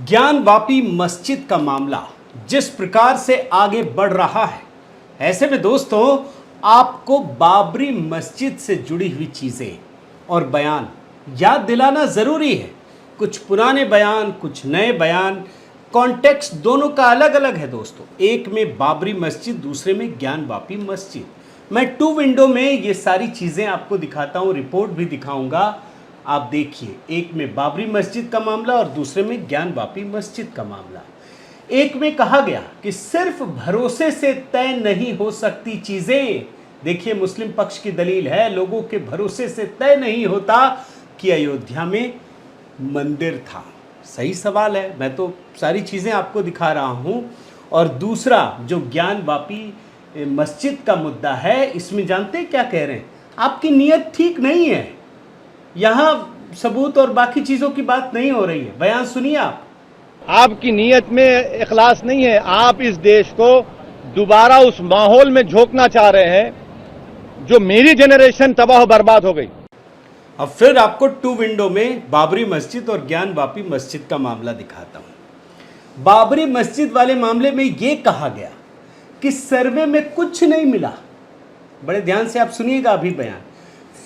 ज्ञानवापी मस्जिद का मामला जिस प्रकार से आगे बढ़ रहा है, ऐसे में दोस्तों आपको बाबरी मस्जिद से जुड़ी हुई चीज़ें और बयान याद दिलाना ज़रूरी है। कुछ पुराने बयान, कुछ नए बयान, कॉन्टेक्स्ट दोनों का अलग अलग है दोस्तों। एक में बाबरी मस्जिद, दूसरे में ज्ञानवापी मस्जिद। मैं टू विंडो में ये सारी चीज़ें आपको दिखाता हूँ, रिपोर्ट भी दिखाऊंगा। आप देखिए, एक में बाबरी मस्जिद का मामला और दूसरे में ज्ञानवापी मस्जिद का मामला। एक में कहा गया कि सिर्फ भरोसे से तय नहीं हो सकती चीज़ें। देखिए, मुस्लिम पक्ष की दलील है, लोगों के भरोसे से तय नहीं होता कि अयोध्या में मंदिर था। सही सवाल है, मैं तो सारी चीज़ें आपको दिखा रहा हूँ। और दूसरा जो ज्ञानवापी मस्जिद का मुद्दा है, इसमें जानते हैं क्या कह रहे हैं? आपकी नीयत ठीक नहीं है। यहाँ सबूत और बाकी चीज़ों की बात नहीं हो रही है। बयान सुनिए आप। आपकी नीयत में इखलास नहीं है। आप इस देश को दोबारा उस माहौल में झोंकना चाह रहे हैं जो मेरी जनरेशन तबाह बर्बाद हो गई। अब फिर आपको टू विंडो में बाबरी मस्जिद और ज्ञानवापी मस्जिद का मामला दिखाता हूं। बाबरी मस्जिद वाले मामले में यह कहा गया कि सर्वे में कुछ नहीं मिला। बड़े ध्यान से आप सुनिएगा अभी बयान।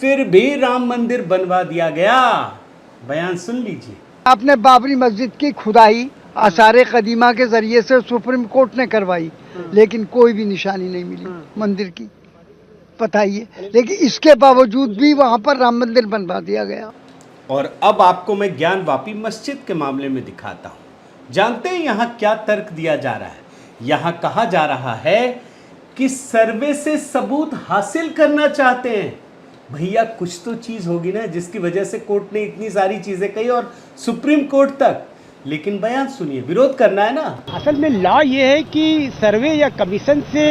फिर भी राम मंदिर बनवा दिया गया। बयान सुन लीजिए। आपने बाबरी मस्जिद की खुदाई आसारे कदीमा के जरिए से सुप्रीम कोर्ट ने करवाई, लेकिन कोई भी निशानी नहीं मिली मंदिर की, बताइए। लेकिन इसके बावजूद भी वहां पर राम मंदिर बनवा दिया गया। और अब आपको मैं ज्ञानवापी मस्जिद के मामले में दिखाता हूं। जानते हैं यहां क्या तर्क दिया जा रहा है? यहां कहा जा रहा है कि सर्वे से सबूत हासिल करना चाहते हैं। भैया, कुछ तो चीज होगी ना जिसकी वजह से कोर्ट ने इतनी सारी चीजें कही और सुप्रीम कोर्ट तक। लेकिन बयान सुनिए, विरोध करना है ना। असल में लॉ ये है कि सर्वे या कमीशन से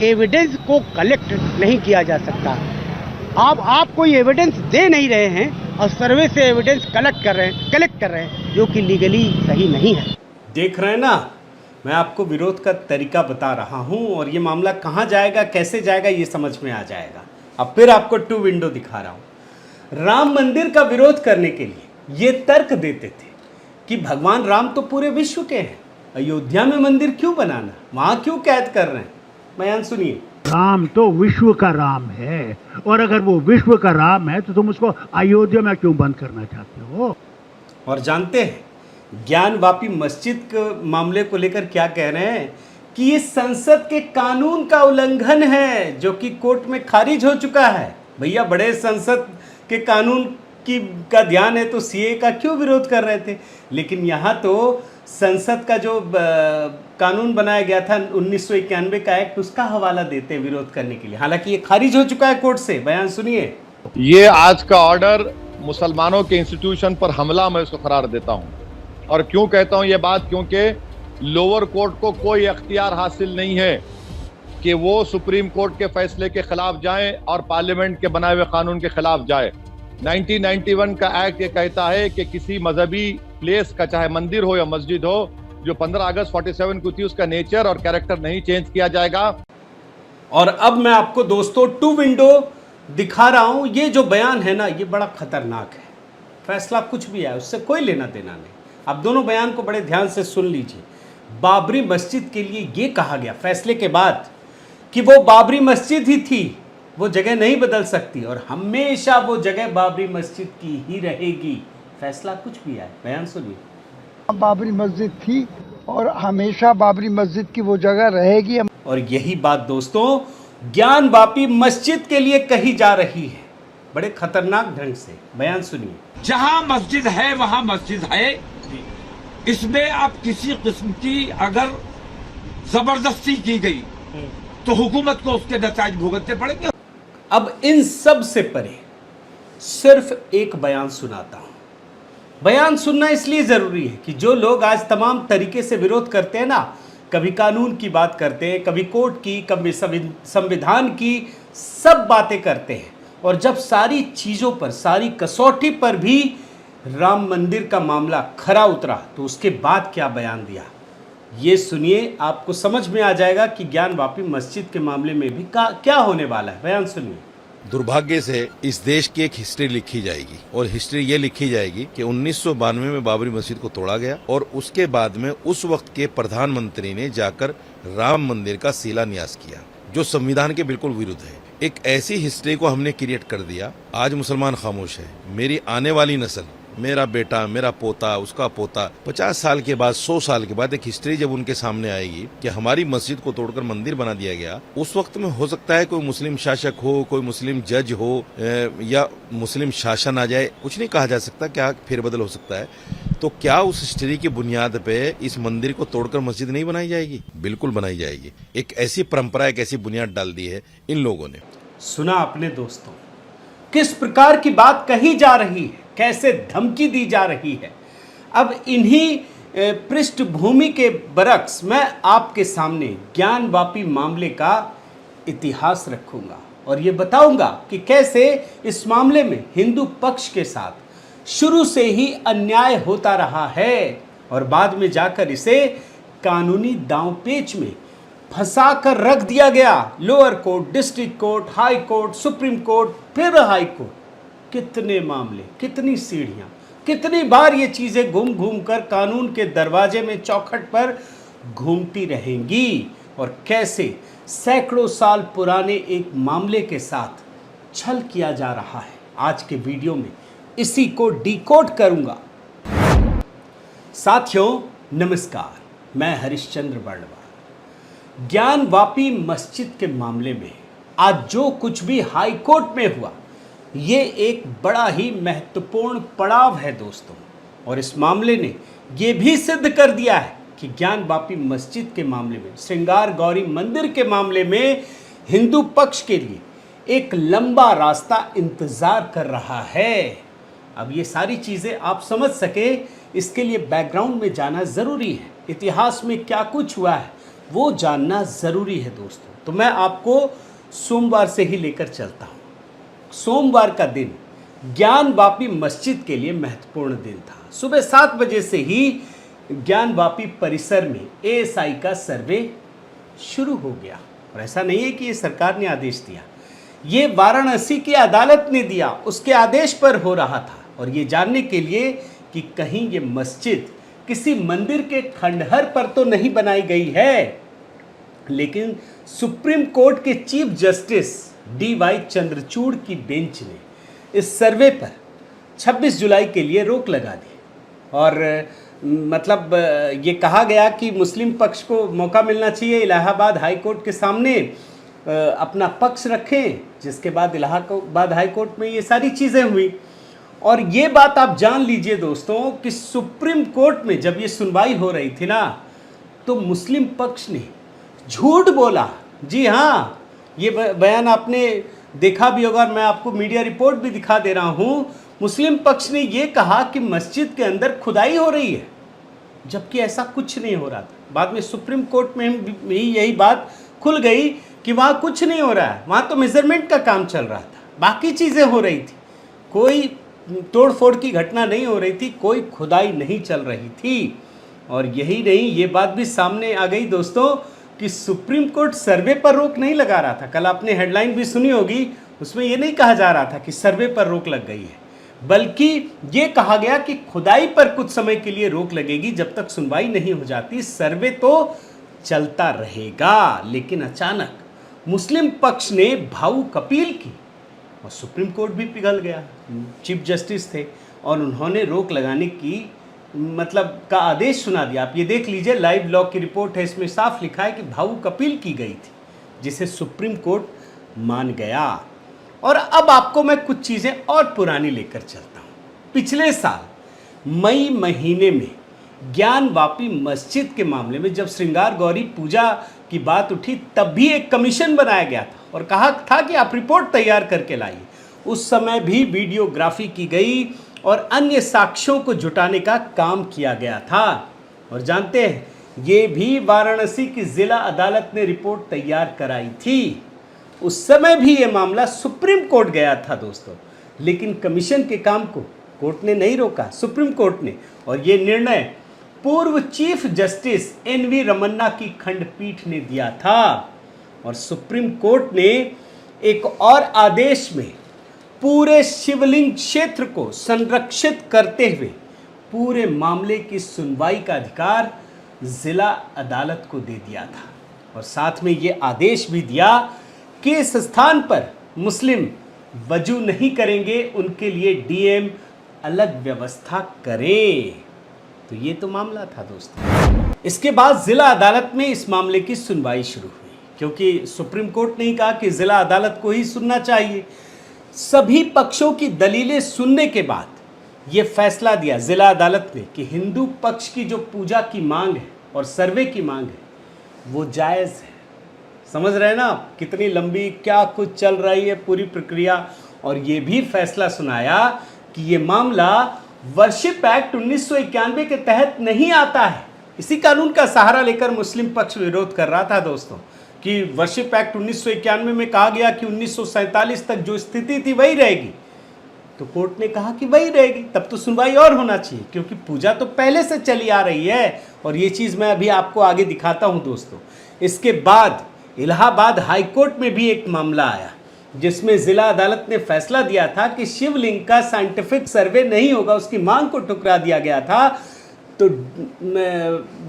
एविडेंस को कलेक्ट नहीं किया जा सकता। आप कोई एविडेंस दे नहीं रहे हैं और सर्वे से एविडेंस कलेक्ट कर रहे हैं, जो कि लीगली सही नहीं है। देख रहे हैं ना, मैं आपको विरोध का तरीका बता रहा हूं और ये मामला कहां जाएगा, कैसे जाएगा, ये समझ में आ जाएगा। अब फिर आपको टू विंडो दिखा रहा हूं। राम मंदिर का विरोध करने के लिए ये तर्क देते थे कि भगवान राम तो पूरे विश्व के हैं, अयोध्या में मंदिर क्यों बनाना, वहां क्यों कैद कर रहे हैं? बयान सुनिए। राम तो विश्व का राम है, और अगर वो विश्व का राम है तो तुम उसको अयोध्या में क्यों बंद करना चाहते हो? और जानते हैं ज्ञानवापी मस्जिद के मामले को लेकर क्या कह रहे हैं? कि ये संसद के कानून का उल्लंघन है, जो कि कोर्ट में खारिज हो चुका है। भैया, बड़े संसद के कानून का ध्यान है तो सीए का क्यों विरोध कर रहे थे? लेकिन यहाँ तो संसद का जो कानून बनाया गया था 1991 का एक्ट, उसका हवाला देते हैं विरोध करने के लिए। हालांकि ये खारिज हो चुका है कोर्ट से। बयान सुनिए। ये आज का ऑर्डर मुसलमानों के इंस्टीट्यूशन पर हमला मैं इसको करार देता हूं। और क्यों कहता हूं ये बात? क्योंकि लोअर कोर्ट को कोई अख्तियार हासिल नहीं है कि वो सुप्रीम कोर्ट के फैसले के खिलाफ जाएं और पार्लियामेंट के बनाए हुए कानून के खिलाफ जाए। 1991 का एक्ट ये कहता है कि किसी मजहबी प्लेस का, चाहे मंदिर हो या मस्जिद हो, जो 15 अगस्त 47 को थी, उसका नेचर और कैरेक्टर नहीं चेंज किया जाएगा। और अब मैं आपको दोस्तों टू विंडो दिखा रहा हूं। ये जो बयान है ना, ये बड़ा खतरनाक है। फैसला कुछ भी है, उससे कोई लेना देना नहीं। आप दोनों बयान को बड़े ध्यान से सुन लीजिए। बाबरी मस्जिद के लिए ये कहा गया फैसले के बाद कि वो बाबरी मस्जिद ही थी, वो जगह नहीं बदल सकती और हमेशा वो जगह बाबरी मस्जिद की ही रहेगी। फैसला कुछ भी है। बयान सुनिए। बाबरी मस्जिद थी और हमेशा बाबरी मस्जिद की वो जगह रहेगी। और यही बात दोस्तों ज्ञानवापी मस्जिद के लिए कही जा रही है, बड़े खतरनाक ढंग से। बयान सुनिए। जहां मस्जिद है वहां मस्जिद है। इसमें अब किसी किस्म की अगर जबरदस्ती की गई तो हुकूमत को उसके नताज भुगतने पड़ेंगे। अब इन सब से परे सिर्फ एक बयान सुनाता हूं। बयान सुनना इसलिए जरूरी है कि जो लोग आज तमाम तरीके से विरोध करते हैं ना, कभी कानून की बात करते हैं, कभी कोर्ट की, कभी संविधान की, सब बातें करते हैं, और जब सारी चीजों पर, सारी कसौटी पर भी राम मंदिर का मामला खरा उतरा तो उसके बाद क्या बयान दिया, ये सुनिए। आपको समझ में आ जाएगा कि ज्ञानवापी मस्जिद के मामले में भी क्या होने वाला है। बयान सुनिए। दुर्भाग्य से इस देश की एक हिस्ट्री लिखी जाएगी और हिस्ट्री ये लिखी जाएगी कि 1992 में बाबरी मस्जिद को तोड़ा गया और उसके बाद में उस वक्त के प्रधानमंत्री ने जाकर राम मंदिर का शिलान्यास किया, जो संविधान के बिल्कुल विरुद्ध है। एक ऐसी हिस्ट्री को हमने क्रिएट कर दिया। आज मुसलमान खामोश है। मेरी आने वाली नस्ल, मेरा बेटा, मेरा पोता, उसका पोता 50 साल के बाद, 100 साल के बाद एक हिस्ट्री जब उनके सामने आएगी कि हमारी मस्जिद को तोड़कर मंदिर बना दिया गया, उस वक्त में हो सकता है कोई मुस्लिम शासक हो, कोई मुस्लिम जज हो या मुस्लिम शासन आ जाए, कुछ नहीं कहा जा सकता, क्या फेरबदल हो सकता है। तो क्या उस हिस्ट्री की बुनियाद पे इस मंदिर को तोड़कर मस्जिद नहीं बनाई जाएगी? बिल्कुल बनाई जाएगी। एक ऐसी परंपरा, एक ऐसी बुनियाद डाल दी है इन लोगों ने। सुना आपने दोस्तों, किस प्रकार की बात कही जा रही है, कैसे धमकी दी जा रही है। अब इन्हीं पृष्ठभूमि के बरक्स मैं आपके सामने ज्ञानवापी मामले का इतिहास रखूंगा और ये बताऊंगा कि कैसे इस मामले में हिंदू पक्ष के साथ शुरू से ही अन्याय होता रहा है और बाद में जाकर इसे कानूनी दांवपेच में फंसा कर रख दिया गया। Lower court, district court, high court, supreme court, फिर हाई कोर्ट। कितने मामले, कितनी सीढ़ियां, कितनी बार ये चीजें घूम घूम कर कानून के दरवाजे में, चौखट पर घूमती रहेंगी और कैसे सैकड़ों साल पुराने एक मामले के साथ छल किया जा रहा है। आज के वीडियो में इसी को डिकोड करूंगा। साथियों नमस्कार, मैं हरिश्चंद्र बर्णवाल। ज्ञानवापी मस्जिद के मामले में आज जो कुछ भी हाई कोर्ट में हुआ, ये एक बड़ा ही महत्वपूर्ण पड़ाव है दोस्तों। और इस मामले ने ये भी सिद्ध कर दिया है कि ज्ञानवापी मस्जिद के मामले में, श्रृंगार गौरी मंदिर के मामले में हिंदू पक्ष के लिए एक लंबा रास्ता इंतजार कर रहा है। अब ये सारी चीज़ें आप समझ सके, इसके लिए बैकग्राउंड में जाना ज़रूरी है। इतिहास में क्या कुछ हुआ है वो जानना ज़रूरी है दोस्तों। तो मैं आपको सोमवार से ही लेकर चलता हूँ। सोमवार का दिन ज्ञानवापी मस्जिद के लिए महत्वपूर्ण दिन था। सुबह 7 बजे से ही ज्ञानवापी परिसर में एएसआई का सर्वे शुरू हो गया। और ऐसा नहीं है कि ये सरकार ने आदेश दिया, ये वाराणसी की अदालत ने दिया, उसके आदेश पर हो रहा था। और ये जानने के लिए कि कहीं ये मस्जिद किसी मंदिर के खंडहर पर तो नहीं बनाई गई है, लेकिन सुप्रीम कोर्ट के चीफ जस्टिस DY चंद्रचूड़ की बेंच ने इस सर्वे पर 26 जुलाई के लिए रोक लगा दी। और मतलब ये कहा गया कि मुस्लिम पक्ष को मौका मिलना चाहिए इलाहाबाद हाई कोर्ट के सामने अपना पक्ष रखें, जिसके बाद इलाहाबाद हाई कोर्ट में ये सारी चीज़ें हुई। और ये बात आप जान लीजिए दोस्तों कि सुप्रीम कोर्ट में जब ये सुनवाई हो रही थी ना, तो मुस्लिम पक्ष ने झूठ बोला। जी हाँ, ये बयान आपने देखा भी होगा, मैं आपको मीडिया रिपोर्ट भी दिखा दे रहा हूँ। मुस्लिम पक्ष ने ये कहा कि मस्जिद के अंदर खुदाई हो रही है, जबकि ऐसा कुछ नहीं हो रहा था। बाद में सुप्रीम कोर्ट में भी यही बात खुल गई कि वहाँ कुछ नहीं हो रहा है, वहाँ तो मेजरमेंट का काम चल रहा था, बाकी चीज़ें हो रही थी, कोई तोड़फोड़ की घटना नहीं हो रही थी, कोई खुदाई नहीं चल रही थी। और यही नहीं, ये बात भी सामने आ गई दोस्तों कि सुप्रीम कोर्ट सर्वे पर रोक नहीं लगा रहा था। कल आपने हेडलाइन भी सुनी होगी, उसमें ये नहीं कहा जा रहा था कि सर्वे पर रोक लग गई है, बल्कि ये कहा गया कि खुदाई पर कुछ समय के लिए रोक लगेगी, जब तक सुनवाई नहीं हो जाती सर्वे तो चलता रहेगा। लेकिन अचानक मुस्लिम पक्ष ने भावुक अपील की और सुप्रीम कोर्ट भी पिघल गया। चीफ जस्टिस थे और उन्होंने रोक लगाने की मतलब का आदेश सुना दिया। आप ये देख लीजिए, लाइव लॉ की रिपोर्ट है, इसमें साफ लिखा है कि भावुक अपील की गई थी, जिसे सुप्रीम कोर्ट मान गया। और अब आपको मैं कुछ चीज़ें और पुरानी लेकर चलता हूँ। पिछले साल मई महीने में ज्ञानवापी मस्जिद के मामले में जब श्रृंगार गौरी पूजा की बात उठी, तब भी एक कमीशन बनाया गया था और कहा था कि आप रिपोर्ट तैयार करके लाइए। उस समय भी वीडियोग्राफी की गई और अन्य साक्ष्यों को जुटाने का काम किया गया था। और जानते हैं, ये भी वाराणसी की जिला अदालत ने रिपोर्ट तैयार कराई थी। उस समय भी ये मामला सुप्रीम कोर्ट गया था दोस्तों, लेकिन कमीशन के काम को कोर्ट ने नहीं रोका, सुप्रीम कोर्ट ने। और ये निर्णय पूर्व चीफ जस्टिस NV रमन्ना की खंडपीठ ने दिया था। और सुप्रीम कोर्ट ने एक और आदेश में पूरे शिवलिंग क्षेत्र को संरक्षित करते हुए पूरे मामले की सुनवाई का अधिकार जिला अदालत को दे दिया था और साथ में ये आदेश भी दिया कि इस स्थान पर मुस्लिम वजू नहीं करेंगे, उनके लिए डीएम अलग व्यवस्था करे। तो ये तो मामला था दोस्तों। इसके बाद जिला अदालत में इस मामले की सुनवाई शुरू हुई, क्योंकि सुप्रीम कोर्ट ने कहा कि जिला अदालत को ही सुनना चाहिए। सभी पक्षों की दलीलें सुनने के बाद ये फैसला दिया जिला अदालत ने कि हिंदू पक्ष की जो पूजा की मांग है और सर्वे की मांग है वो जायज़ है। समझ रहे हैं ना आप कितनी लंबी क्या कुछ चल रही है पूरी प्रक्रिया। और ये भी फैसला सुनाया कि ये मामला वर्शिप एक्ट 1991 के तहत नहीं आता है। इसी कानून का सहारा लेकर मुस्लिम पक्ष विरोध कर रहा था दोस्तों कि वर्शिप एक्ट 1991 में कहा गया कि 1947 तक जो स्थिति थी वही रहेगी। तो कोर्ट ने कहा कि वही रहेगी, तब तो सुनवाई और होना चाहिए, क्योंकि पूजा तो पहले से चली आ रही है। और ये चीज़ मैं अभी आपको आगे दिखाता हूँ दोस्तों। इसके बाद इलाहाबाद हाई कोर्ट में भी एक मामला आया जिसमें जिला अदालत ने फैसला दिया था कि शिवलिंग का साइंटिफिक सर्वे नहीं होगा, उसकी मांग को ठुकरा दिया गया था। तो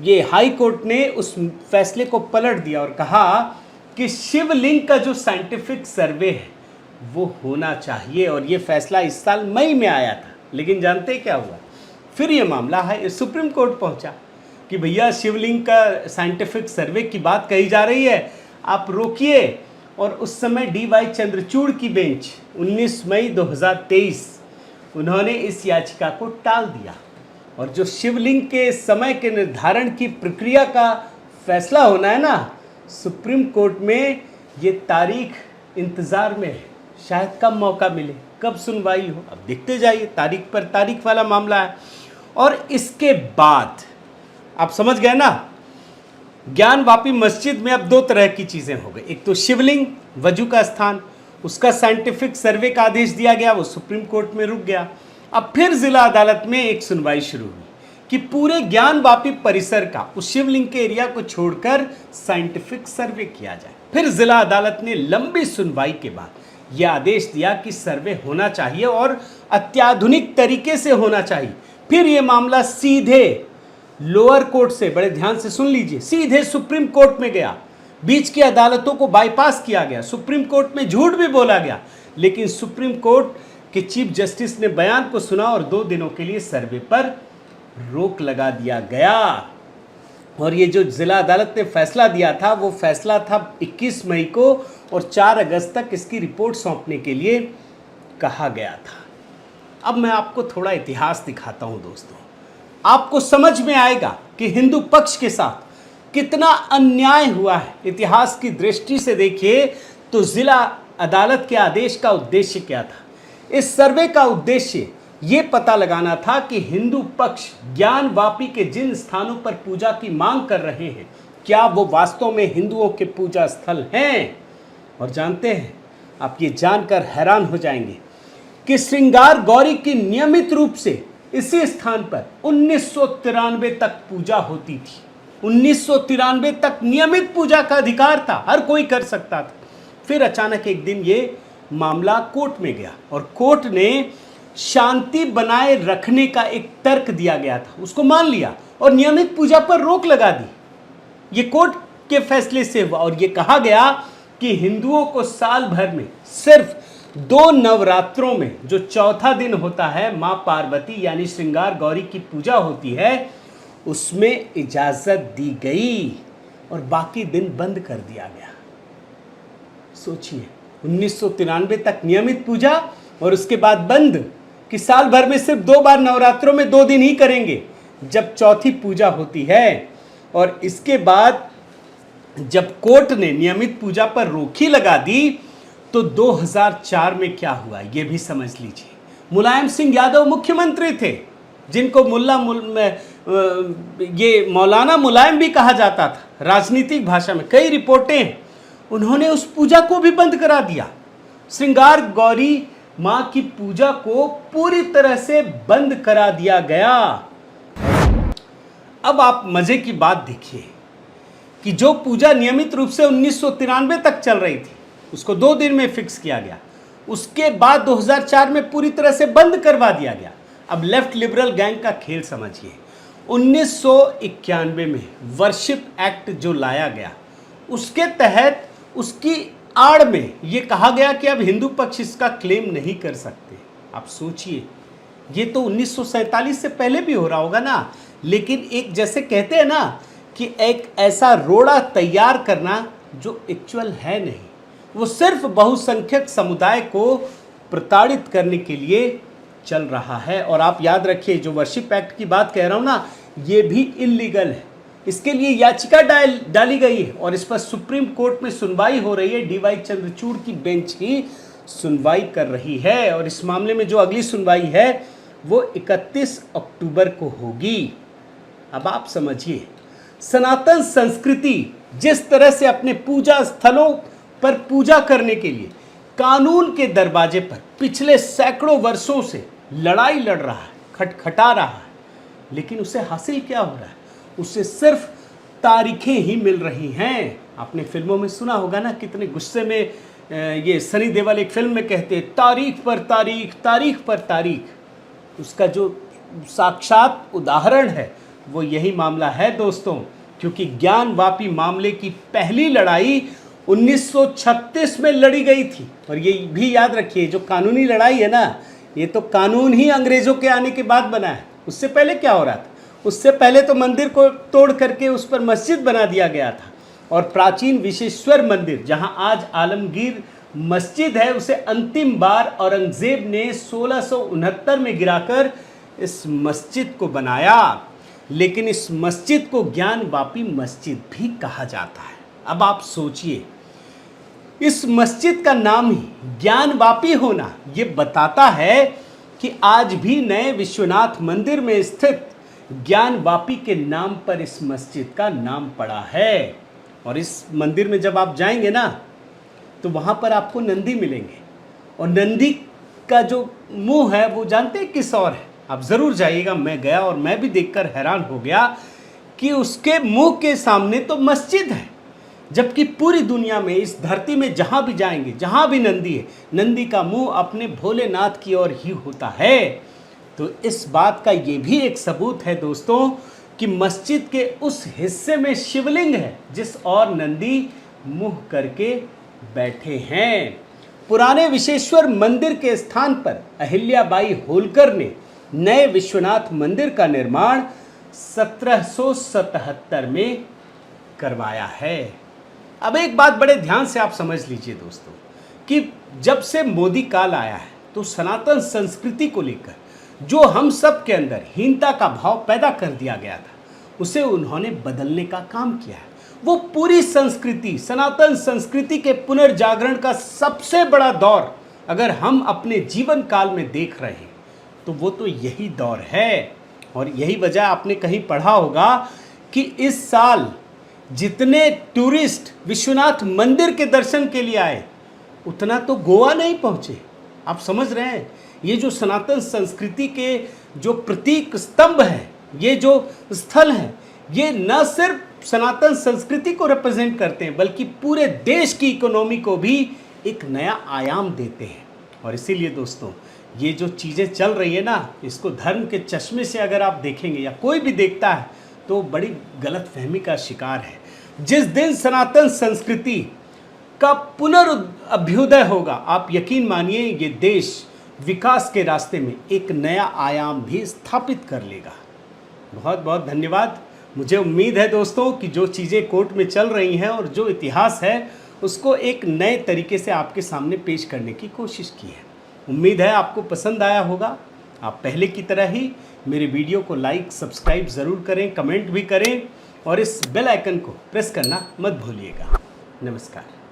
ये हाई कोर्ट ने उस फैसले को पलट दिया और कहा कि शिवलिंग का जो साइंटिफिक सर्वे है वो होना चाहिए। और ये फैसला इस साल मई में आया था, लेकिन जानते क्या हुआ, फिर ये मामला है सुप्रीम कोर्ट पहुंचा कि भैया शिवलिंग का साइंटिफिक सर्वे की बात कही जा रही है, आप रोकिए। और उस समय DY चंद्रचूड़ की बेंच 19 मई 2023 उन्होंने इस याचिका को टाल दिया। और जो शिवलिंग के समय के निर्धारण की प्रक्रिया का फैसला होना है ना, सुप्रीम कोर्ट में ये तारीख इंतज़ार में है, शायद कब मौका मिले, कब सुनवाई हो। अब देखते जाइए, तारीख पर तारीख वाला मामला है। और इसके बाद आप समझ गए ना, ज्ञानवापी मस्जिद में अब दो तरह की चीज़ें हो गई। एक तो शिवलिंग वजू का स्थान, उसका साइंटिफिक सर्वे का आदेश दिया गया, वो सुप्रीम कोर्ट में रुक गया। अब फिर जिला अदालत में एक सुनवाई शुरू हुई कि पूरे ज्ञानवापी परिसर का उस शिवलिंग के एरिया को छोड़कर साइंटिफिक सर्वे किया जाए। फिर जिला अदालत ने लंबी सुनवाई के बाद यह आदेश दिया कि सर्वे होना चाहिए और अत्याधुनिक तरीके से होना चाहिए। फिर यह मामला सीधे लोअर कोर्ट से, बड़े ध्यान से सुन लीजिए, सीधे सुप्रीम कोर्ट में गया। बीच की अदालतों को बाईपास किया गया, सुप्रीम कोर्ट में झूठ भी बोला गया, लेकिन सुप्रीम कोर्ट के चीफ जस्टिस ने बयान को सुना और 2 दिनों के लिए सर्वे पर रोक लगा दिया गया। और ये जो जिला अदालत ने फैसला दिया था वो फैसला था 21 मई को और 4 अगस्त तक इसकी रिपोर्ट सौंपने के लिए कहा गया था। अब मैं आपको थोड़ा इतिहास दिखाता हूं दोस्तों, आपको समझ में आएगा कि हिंदू पक्ष के साथ कितना अन्याय हुआ है। इतिहास की दृष्टि से देखिए तो जिला अदालत के आदेश का उद्देश्य क्या था। इस सर्वे का उद्देश्य ये पता लगाना था कि हिंदू पक्ष ज्ञानवापी के जिन स्थानों पर पूजा की मांग कर रहे हैं, क्या वो वास्तव में हिंदुओं के पूजा स्थल हैं। और जानते हैं, आप ये जानकर हैरान हो जाएंगे कि श्रृंगार गौरी की नियमित रूप से इसी स्थान पर 1993 तक पूजा होती थी। 1993 तक नियमित पूजा का अधिकार था, हर कोई कर सकता था। फिर अचानक एक दिन ये मामला कोर्ट में गया और कोर्ट ने शांति बनाए रखने का एक तर्क दिया गया था, उसको मान लिया और नियमित पूजा पर रोक लगा दी। ये कोर्ट के फैसले से हुआ और ये कहा गया कि हिंदुओं को साल भर में सिर्फ 2 नवरात्रों में जो चौथा दिन होता है, माँ पार्वती यानी श्रृंगार गौरी की पूजा होती है, उसमें इजाजत दी गई और बाकी दिन बंद कर दिया गया। सोचिए, 1993 तक नियमित पूजा और उसके बाद बंद, कि साल भर में सिर्फ 2 बार नवरात्रों में 2 दिन ही करेंगे जब चौथी पूजा होती है। और इसके बाद जब कोर्ट ने नियमित पूजा पर रोक ही लगा दी तो 2004 में क्या हुआ ये भी समझ लीजिए। मुलायम सिंह यादव मुख्यमंत्री थे, जिनको ये मौलाना मुलायम भी कहा जाता था राजनीतिक भाषा में, कई रिपोर्टें हैं। उन्होंने उस पूजा को भी बंद करा दिया। श्रृंगार गौरी मां की पूजा को पूरी तरह से बंद करा दिया गया। अब आप मजे की बात देखिए कि जो पूजा नियमित रूप से 1993 तक चल रही थी, उसको 2 दिन में फिक्स किया गया। उसके बाद 2004 में पूरी तरह से बंद करवा दिया गया। अब लेफ्ट लिबरल गैंग का खेल समझिए। 1991 में वर्शिप एक्ट जो लाया गया, उसके तहत उसकी आड़ में ये कहा गया कि अब हिंदू पक्ष इसका क्लेम नहीं कर सकते। आप सोचिए, ये तो 1947 से पहले भी हो रहा होगा ना, लेकिन एक जैसे कहते हैं ना कि एक ऐसा रोड़ा तैयार करना जो एक्चुअल है नहीं, वो सिर्फ बहुसंख्यक समुदाय को प्रताड़ित करने के लिए चल रहा है। और आप याद रखिए, जो वर्शिप एक्ट की बात कह रहा हूँ ना, ये भी इल्लीगल है। इसके लिए याचिका डाली गई है और इस पर सुप्रीम कोर्ट में सुनवाई हो रही है। डीवाई चंद्रचूड़ की बेंच ही सुनवाई कर रही है और इस मामले में जो अगली सुनवाई है वो 31 अक्टूबर को होगी। अब आप समझिए, सनातन संस्कृति जिस तरह से अपने पूजा स्थलों पर पूजा करने के लिए कानून के दरवाजे पर पिछले सैकड़ों वर्षों से लड़ाई लड़ रहा है, खटखटा रहा है, लेकिन उसे हासिल क्या हो रहा है? उसे सिर्फ तारीखें ही मिल रही हैं। आपने फिल्मों में सुना होगा ना, कितने गुस्से में ये सनी देओल एक फिल्म में कहते हैं तारीख पर तारीख, तारीख पर तारीख। उसका जो साक्षात उदाहरण है वो यही मामला है दोस्तों, क्योंकि ज्ञानवापी मामले की पहली लड़ाई 1936 में लड़ी गई थी। और ये भी याद रखिए, जो कानूनी लड़ाई है ना, ये तो कानून ही अंग्रेजों के आने के बाद बना है। उससे पहले क्या हो रहा था? उससे पहले तो मंदिर को तोड़ करके उस पर मस्जिद बना दिया गया था और प्राचीन विश्वेश्वर मंदिर, जहां आज आलमगीर मस्जिद है, उसे अंतिम बार औरंगजेब ने 1669 में गिराकर इस मस्जिद को बनाया। लेकिन इस मस्जिद को ज्ञानवापी मस्जिद भी कहा जाता है। अब आप सोचिए, इस मस्जिद का नाम ही ज्ञानवापी होना ये बताता है कि आज भी नए विश्वनाथ मंदिर में स्थित ज्ञानवापी के नाम पर इस मस्जिद का नाम पड़ा है। और इस मंदिर में जब आप जाएंगे ना, तो वहाँ पर आपको नंदी मिलेंगे और नंदी का जो मुंह है वो जानते हैं किस और है? आप ज़रूर जाइएगा। मैं गया और मैं भी देखकर हैरान हो गया कि उसके मुंह के सामने तो मस्जिद है, जबकि पूरी दुनिया में इस धरती में जहाँ भी जाएंगे, जहाँ भी नंदी है, नंदी का मुंह अपने भोलेनाथ की ओर ही होता है। तो इस बात का ये भी एक सबूत है दोस्तों कि मस्जिद के उस हिस्से में शिवलिंग है जिस और नंदी मुंह करके बैठे हैं। पुराने विश्वेश्वर मंदिर के स्थान पर अहिल्याबाई होलकर ने नए विश्वनाथ मंदिर का निर्माण 1777 में करवाया है। अब एक बात बड़े ध्यान से आप समझ लीजिए दोस्तों कि जब से मोदी काल आया है तो सनातन संस्कृति को लेकर जो हम सब के अंदर हीनता का भाव पैदा कर दिया गया था, उसे उन्होंने बदलने का काम किया है। वो पूरी संस्कृति, सनातन संस्कृति के पुनर्जागरण का सबसे बड़ा दौर अगर हम अपने जीवन काल में देख रहे हैं तो वो तो यही दौर है। और यही वजह आपने कहीं पढ़ा होगा कि इस साल जितने टूरिस्ट विश्वनाथ मंदिर के दर्शन के लिए आए, उतना तो गोवा नहीं पहुंचे। आप समझ रहे हैं, ये जो सनातन संस्कृति के जो प्रतीक स्तंभ है, ये जो स्थल है, ये न सिर्फ सनातन संस्कृति को रिप्रेजेंट करते हैं बल्कि पूरे देश की इकोनॉमी को भी एक नया आयाम देते हैं। और इसीलिए दोस्तों, ये जो चीज़ें चल रही है ना, इसको धर्म के चश्मे से अगर आप देखेंगे या कोई भी देखता है तो बड़ी गलतफहमी का शिकार है। जिस दिन सनातन संस्कृति का पुनर्अभ्युदय होगा, आप यकीन मानिए ये देश विकास के रास्ते में एक नया आयाम भी स्थापित कर लेगा। बहुत बहुत धन्यवाद। मुझे उम्मीद है दोस्तों कि जो चीज़ें कोर्ट में चल रही हैं और जो इतिहास है उसको एक नए तरीके से आपके सामने पेश करने की कोशिश की है। उम्मीद है आपको पसंद आया होगा। आप पहले की तरह ही मेरे वीडियो को लाइक, सब्सक्राइब ज़रूर करें, कमेंट भी करें और इस बेल आइकन को प्रेस करना मत भूलिएगा। नमस्कार।